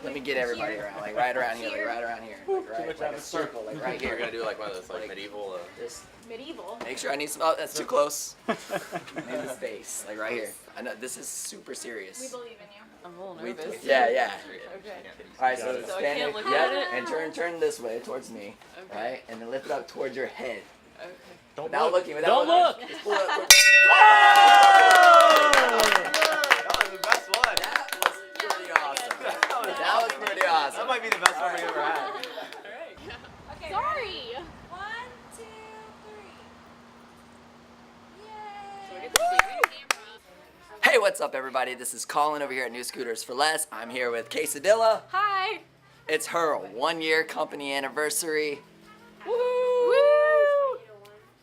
Let me get everybody around, like right around here, like right around here, like a circle, like right here. We're gonna do like one of those like medieval. Just Medieval. make sure I need some. Oh, that's too close. I need the space, like right here. I know this is super serious. We believe in you. I'm a little nervous. Yeah, yeah. Okay. All right, so So I stand can't it, look yep, at it? and turn this way towards me, Okay. right, and then lift it up towards your head. Okay. Without looking. Don't look. Just pull it up towards. That was the best one. That was pretty awesome. That was pretty awesome. That might be the best one we've ever had. Okay. Sorry. 1, 2, 3. Yay! Hey, what's up, everybody? This is Collin over here at New Scooters for Less. I'm here with Quesadilla. Hi. It's her 1-year company anniversary. Woo!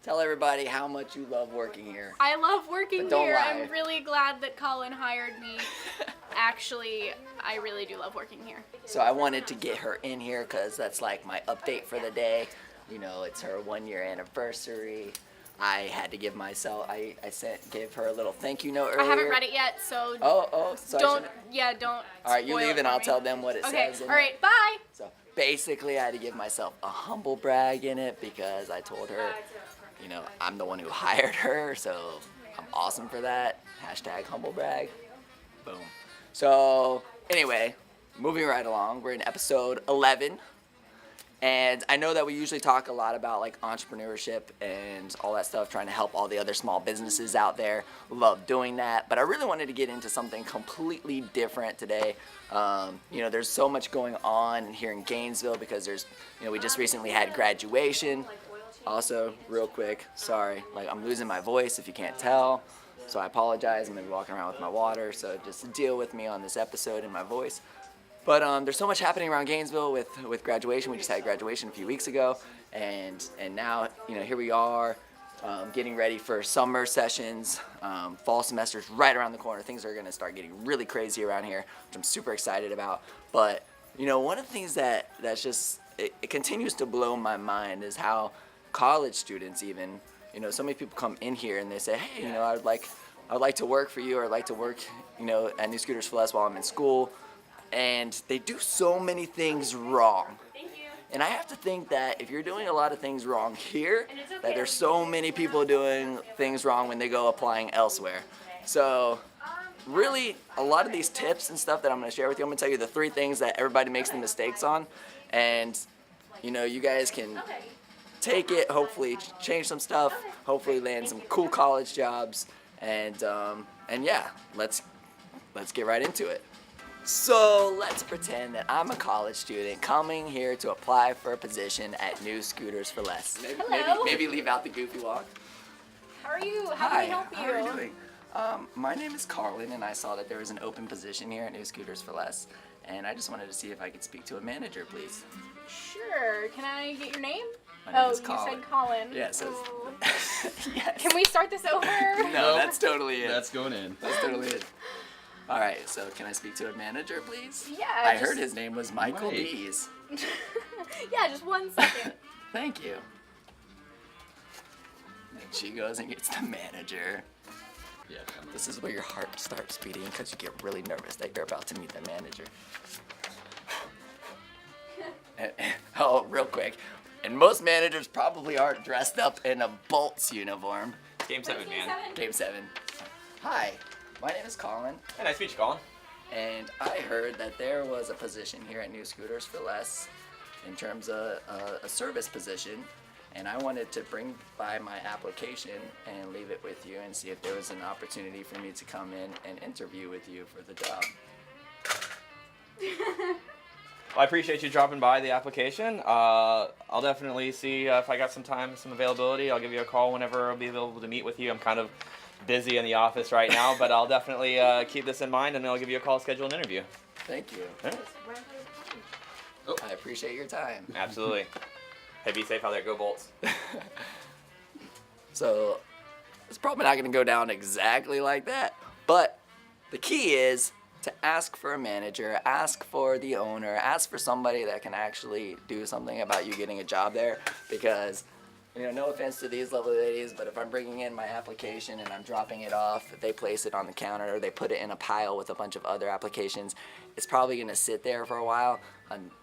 Tell everybody how much you love working here. I love working But don't here. lie. I'm really glad that Collin hired me. Actually, I really do love working here. So I wanted to get her in here because that's like my update for the day. You know, it's her 1-year anniversary. I had to give myself, gave her a little thank you note earlier. I haven't read it yet, so So don't. All right, you spoil leave it and for I'll me. tell them what it Okay. says. in All it. right. Bye. So basically, I had to give myself a humble brag in it because I told her, you know, I'm the one who hired her, so I'm awesome for that. Hashtag humble brag. Boom. So anyway, moving right along, we're in episode 11. And I know that we usually talk a lot about like entrepreneurship and all that stuff, trying to help all the other small businesses out there. Love doing that. But I really wanted to get into something completely different today. You know, there's so much going on here in Gainesville because we just recently had graduation. Also, real quick, sorry, like I'm losing my voice if you can't tell. So I apologize. I'm gonna be walking around with my water, so just deal with me on this episode and my voice. But there's so much happening around Gainesville with graduation. We just had graduation a few weeks ago, and now here we are, getting ready for summer sessions. Fall semester's right around the corner. Things are gonna start getting really crazy around here, which I'm super excited about. But one of the things that's just it continues to blow my mind is how college students even, so many people come in here and they say, hey, I'd like to work for you, or I'd like to work, at New Scooters for Less while I'm in school. And they do so many things wrong. Thank you. And I have to think that if you're doing a lot of things wrong here, that there's so many people doing things wrong when they go applying elsewhere. So really, a lot of these tips and stuff that I'm going to share with you, I'm going to tell you the 3 things that everybody makes the mistakes on. And, you guys can take it, hopefully change some stuff, hopefully land some cool college jobs. And yeah, let's get right into it. So let's pretend that I'm a college student coming here to apply for a position at New Scooters for Less. Maybe leave out the goofy walk. How are you? How can I help you? How are you doing? My name is Collin, and I saw that there was an open position here at New Scooters for Less, and I just wanted to see if I could speak to a manager, please. Sure. Can I get your name? My name is you Collin. said Collin. Yeah, so Oh. yes. Can we start this over? No, that's totally it. That's going in. That's totally it. All right, so can I speak to a manager, please? Yeah. I heard his name was Michael Mike. Dees. Yeah, just 1 second. Thank you. And she goes and gets the manager. Yeah. This is where your heart starts beating because you get really nervous that you're about to meet the manager. Oh, real quick. And most managers probably aren't dressed up in a Bolts uniform. Game 7, man. Game 7. Hi, my name is Collin, Hey, nice to meet you, Colin. and I heard that there was a position here at New Scooters for Less in terms of a service position, and I wanted to bring by my application and leave it with you and see if there was an opportunity for me to come in and interview with you for the job. Well, I appreciate you dropping by the application. I'll definitely see if I got some time, some availability. I'll give you a call whenever I'll be available to meet with you. I'm kind of busy in the office right now, but I'll definitely keep this in mind, and I'll give you a call, schedule an interview. Thank you. Yeah, I appreciate your time. absolutely. Hey, be safe out there. Go Bolts. So it's probably not going to go down exactly like that, but the key is to ask for a manager, ask for the owner, ask for somebody that can actually do something about you getting a job there, because You know, no offense to these lovely ladies, but if I'm bringing in my application and I'm dropping it off, they place it on the counter or they put it in a pile with a bunch of other applications, it's probably going to sit there for a while,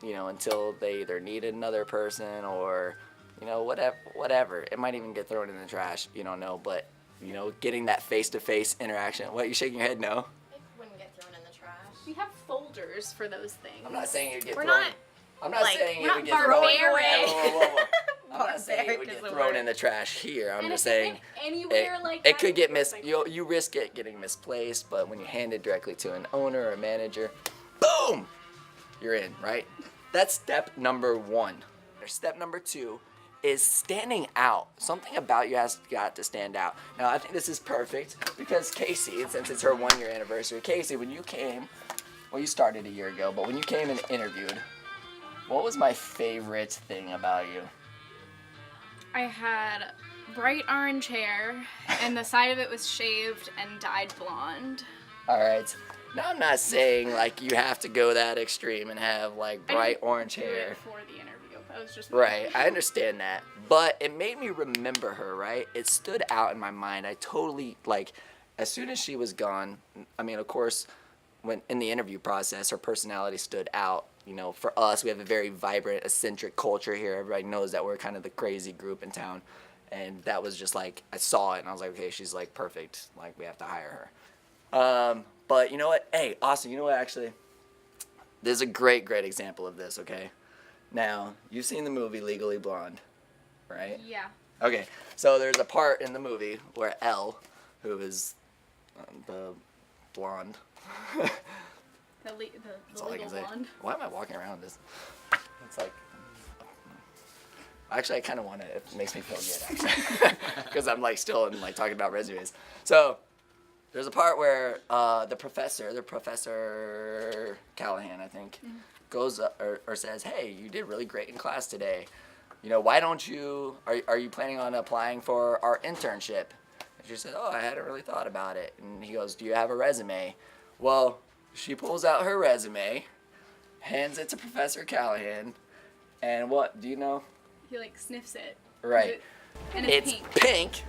you know, until they either need another person or, you know, whatever. It might even get thrown in the trash. You don't know, but, you know, getting that face-to-face interaction. What, you shaking your head? No? It wouldn't get thrown in the trash. We have folders for those things. I'm not saying it'd get We're thrown. not, I'm not like, saying we're it would not get thrown. barbaric. Whoa. I'm not saying it would Barbaric get is the thrown word. in the trash here. I'm And just if it saying went anywhere like it that, could get it's like- you risk it getting misplaced, but when you hand it directly to an owner or a manager, boom, you're in, right? That's step number 1. Step number 2 is standing out. Something about you has got to stand out. Now, I think this is perfect because Casey, since it's her 1-year anniversary, Casey, when you came, well, you started a year ago, but when you came and interviewed, what was my favorite thing about you? I had bright orange hair, and the side of it was shaved and dyed blonde. All right. Now, I'm not saying like you have to go that extreme and have like bright I didn't orange do hair. it for the interview. That was just Right, I understand that. But it made me remember her, right? It stood out in my mind. I totally, like, as soon as she was gone, I mean, of course, when in the interview process, her personality stood out. You know, for us, we have a very vibrant, eccentric culture here. Everybody knows that we're kind of the crazy group in town. And that was just like, I saw it and I was like, okay, she's like perfect. Like, we have to hire her. But you know what? Hey, Austin, you know what, actually? There's a great example of this, okay? Now, you've seen the movie Legally Blonde, right? Yeah. Okay, so there's a part in the movie where Elle, who is the blonde, The that's all I legal can say. blonde. Why am I walking around this? It's like, actually, I kind of want to. It makes me feel good, actually, because I'm like still in, like talking about resumes. So there's a part where the professor Callahan, I think, goes up, or says, "Hey, you did really great in class today. You know, why don't you? Are you planning on applying for our internship?" And she said, "Oh, I hadn't really thought about it." And he goes, "Do you have a resume?" Well, she pulls out her resume, hands it to Professor Callahan, and what do you know? He like sniffs it. Right. And it's It's pink. pink,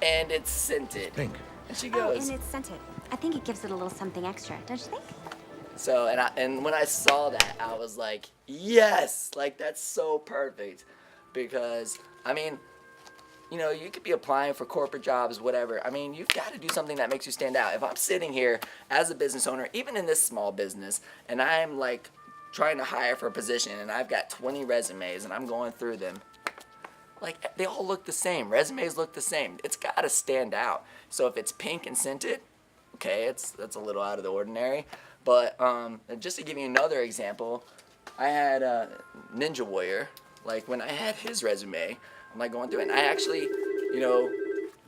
and it's scented. Pink. And she Oh, goes, and it's scented. I think it gives it a little something extra, don't you think? so, and when I saw that, I was like, yes, like that's so perfect, because I mean, you know, you could be applying for corporate jobs, whatever. I mean, you've got to do something that makes you stand out. If I'm sitting here as a business owner, even in this small business, and I'm like trying to hire for a position, and I've got 20 resumes, and I'm going through them, like they all look the same. Resumes look the same. It's got to stand out. So if it's pink and scented, okay, that's a little out of the ordinary. But just to give you another example, I had Ninja Warrior. Like when I had his resume, I'm like going through it, and I actually, you know,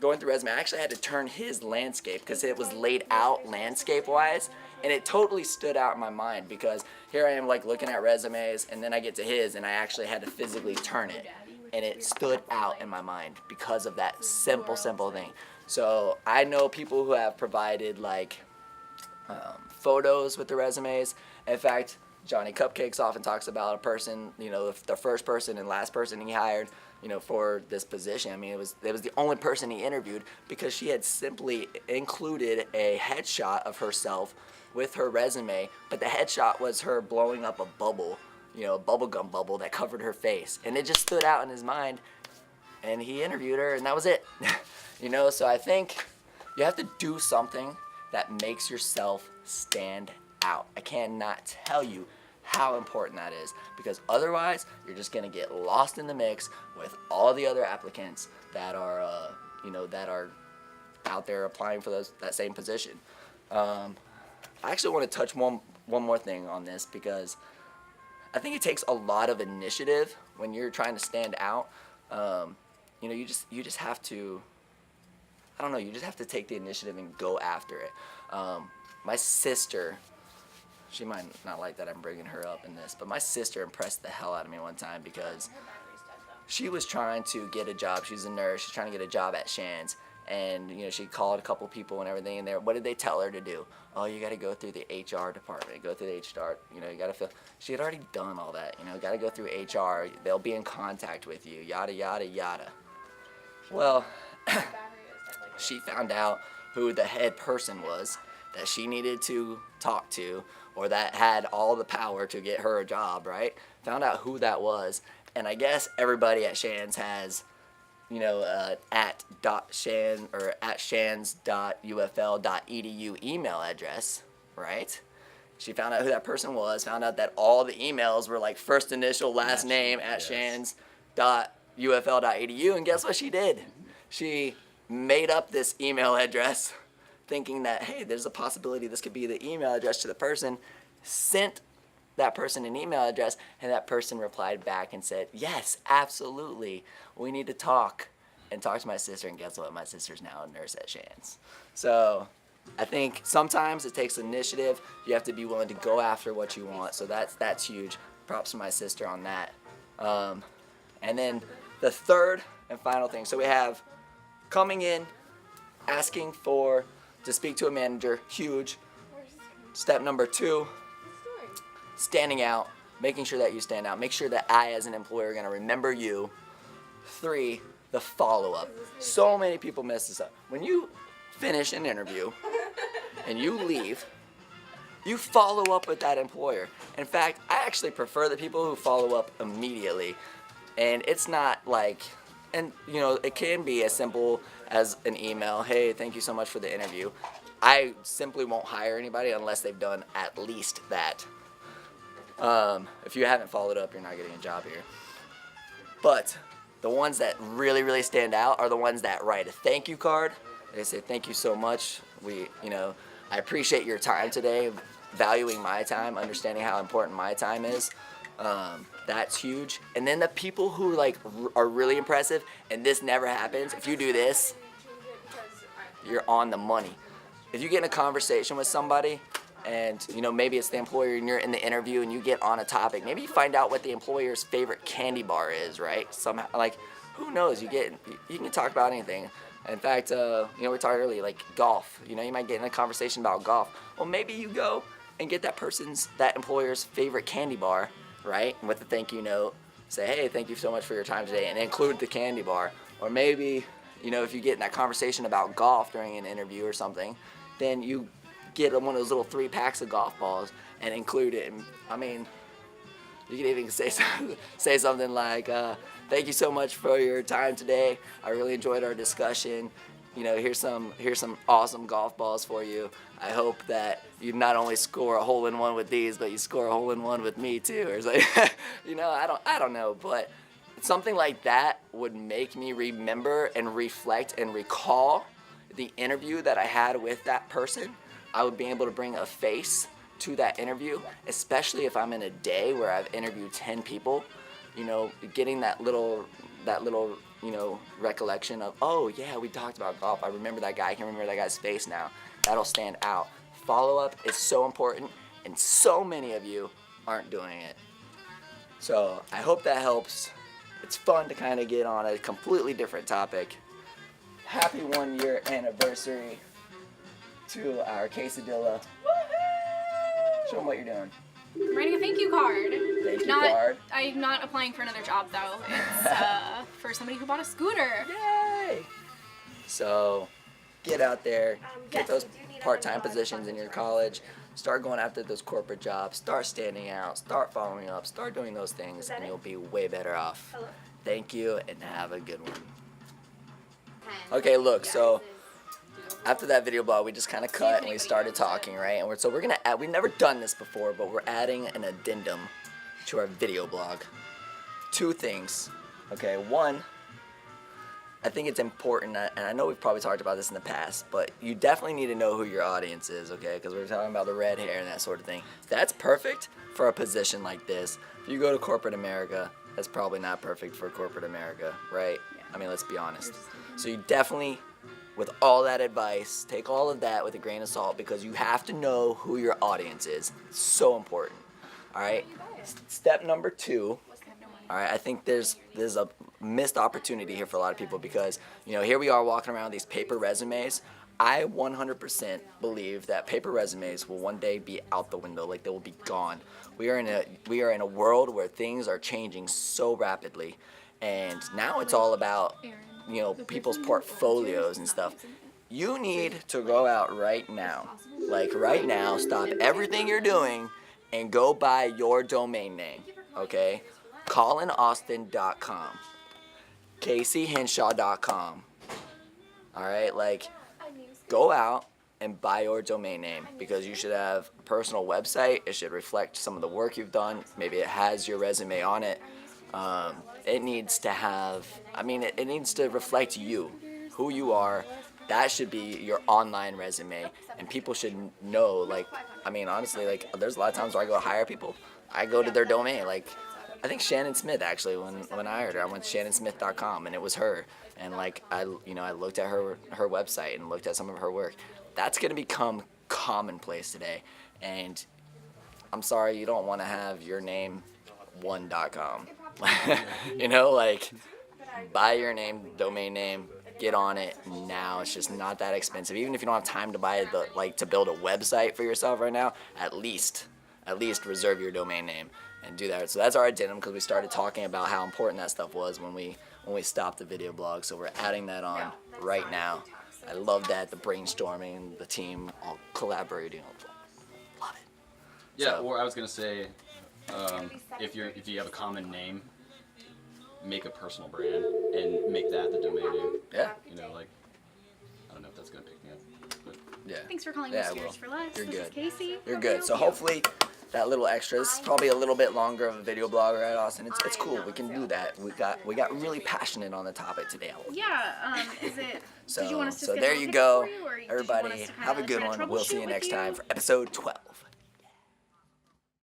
going through resume, I actually had to turn his landscape because it was laid out landscape-wise, and it totally stood out in my mind because here I am like looking at resumes, and then I get to his, and I actually had to physically turn it, and it stood out in my mind because of that simple thing. So I know people who have provided like photos with the resumes. In fact, Johnny Cupcakes often talks about a person, you know, the first person and last person he hired, you know, for this position. I mean, it was the only person he interviewed because she had simply included a headshot of herself with her resume, but the headshot was her blowing up a bubble, you know, a bubblegum bubble that covered her face. And it just stood out in his mind, and he interviewed her, and that was it. You know, so I think you have to do something that makes yourself stand out. I cannot tell you how important that is, because otherwise you're just gonna get lost in the mix with all the other applicants that are, you know, that are out there applying for that same position. I actually want to touch one more thing on this, because I think it takes a lot of initiative when you're trying to stand out. You know, you just have to, I don't know, you just have to take the initiative and go after it. My sister, she might not like that I'm bringing her up in this, but my sister impressed the hell out of me one time because she was trying to get a job. She's a nurse. She's trying to get a job at Shands, and she called a couple people and everything. And what did they tell her to do? Oh, you got to go through the HR department. Go through the HR. You got to fill. She had already done all that. Got to go through HR. They'll be in contact with you. Yada yada yada. Well, she found out who the head person was that she needed to talk to, or that had all the power to get her a job, right? Found out who that was, and I guess everybody at Shands has, at shans.ufl.edu email address, right? She found out who that person was, found out that all the emails were like first initial, last name at shans.ufl.edu, and guess what she did? She made up this email address thinking that, hey, there's a possibility this could be the email address to the person, sent that person an email address, and that person replied back and said, yes, absolutely, we need to talk, and talk to my sister, and guess what? My sister's now a nurse at Shands. So I think sometimes it takes initiative. You have to be willing to go after what you want, so that's huge. Props to my sister on that. And then the third and final thing, so we have coming in, asking to speak to a manager, huge. Step number 2, standing out, making sure that you stand out. Make sure that I, as an employer, are going to remember you. 3, the follow-up. So many people mess this up. When you finish an interview and you leave, you follow up with that employer. In fact, I actually prefer the people who follow up immediately. And it's not like, and it can be as simple as an email. Hey, thank you so much for the interview. I simply won't hire anybody unless they've done at least that. If you haven't followed up, you're not getting a job here. But the ones that really, really stand out are the ones that write a thank you card. They say, thank you so much. I appreciate your time today, valuing my time, understanding how important my time is. That's huge. And then the people who are really impressive, and this never happens, if you do this, you're on the money. If you get in a conversation with somebody, and maybe it's the employer and you're in the interview and you get on a topic, maybe you find out what the employer's favorite candy bar is, right? Somehow, who knows? You can talk about anything. In fact, we talked earlier, golf. You might get in a conversation about golf. Well, maybe you go and get that employer's favorite candy bar, right? And with a thank you note, say, hey, thank you so much for your time today, and include the candy bar. Or maybe, if you get in that conversation about golf during an interview or something, then you get one of those little 3 packs of golf balls and include it. And, you can even say something like, thank you so much for your time today. I really enjoyed our discussion. Here's some awesome golf balls for you. I hope that you not only score a hole-in-one with these, but you score a hole-in-one with me too. Or I don't know, but something like that would make me remember and reflect and recall the interview that I had with that person. I would be able to bring a face to that interview, especially if I'm in a day where I've interviewed 10 people. Getting that little recollection of, oh yeah, we talked about golf. I remember that guy. I can remember that guy's face now. That'll stand out. Follow-up is so important, and so many of you aren't doing it. So I hope that helps. It's fun to kind of get on a completely different topic. Happy 1-year anniversary to our quesadilla. Show them what you're doing. I'm writing a thank you card. Thank you card. I'm not applying for another job though. It's for somebody who bought a scooter. Yay! So get out there, get those part-time positions in your college, start going after those corporate jobs, start standing out, start following up, start doing those things, and you'll be way better off. Thank you, and have a good one. Okay, look, so after that video blog, we just kind of cut and we started talking, right? And we're gonna add, we've never done this before, but we're adding an addendum to our video blog. 2 things, okay? 1, I think it's important, and I know we've probably talked about this in the past, but you definitely need to know who your audience is, okay? Because we're talking about the red hair and that sort of thing. That's perfect for a position like this. If you go to corporate America, that's probably not perfect for corporate America, right? Yeah. Let's be honest. So you definitely, with all that advice, take all of that with a grain of salt, because you have to know who your audience is. It's so important, all right? Step number 2. All right, I think there's a missed opportunity here for a lot of people because, you know, here we are walking around with these paper resumes. I 100% believe that paper resumes will one day be out the window, like they will be gone. We are in a world where things are changing so rapidly, and now it's all about, you know, people's portfolios and stuff. You need to go out right now, like right now, stop everything you're doing and go buy your domain name, okay? CollinAustin.com, CaseyHenshaw.com. All right, like, go out and buy your domain name because you should have a personal website. It should reflect some of the work you've done. Maybe it has your resume on it. It needs to have, I mean, it needs to reflect you, who you are. That should be your online resume, and people should know, like, I mean, honestly, like, there's a lot of times where I go hire people. I go to their domain, like, I think Shannon Smith, actually, when I hired her, I went to shannonsmith.com, and it was her. And, like, I looked at her website and looked at some of her work. That's going to become commonplace today. And I'm sorry, you don't want to have your name one.com. You know, like, buy your name, domain name, get on it now. It's just not that expensive. Even if you don't have time to buy to build a website for yourself right now, at least reserve your domain name and do that. So that's our addendum, because we started talking about how important that stuff was when we stopped the video blog. So we're adding that on right now. I love that, the brainstorming, the team all collaborating. Love it. Yeah, or I was gonna say, if you have a common name, make a personal brand and make that the domain name. Yeah. You know, like, I don't know if that's gonna pick me up, but Yeah. Thanks for calling Yeah, Mysteries for Less. You're This good. is Casey. You're good. So hopefully that little extra, this is probably a little bit longer of a video blog, right, Austin? It's cool. We can do that. We got really passionate on the topic today. Yeah. Is it? So did you want us to so schedule there a you pickup go. for you, or did you want Everybody, us to have a kinda good try to one. We'll see troubleshoot you with next you? time for episode 12.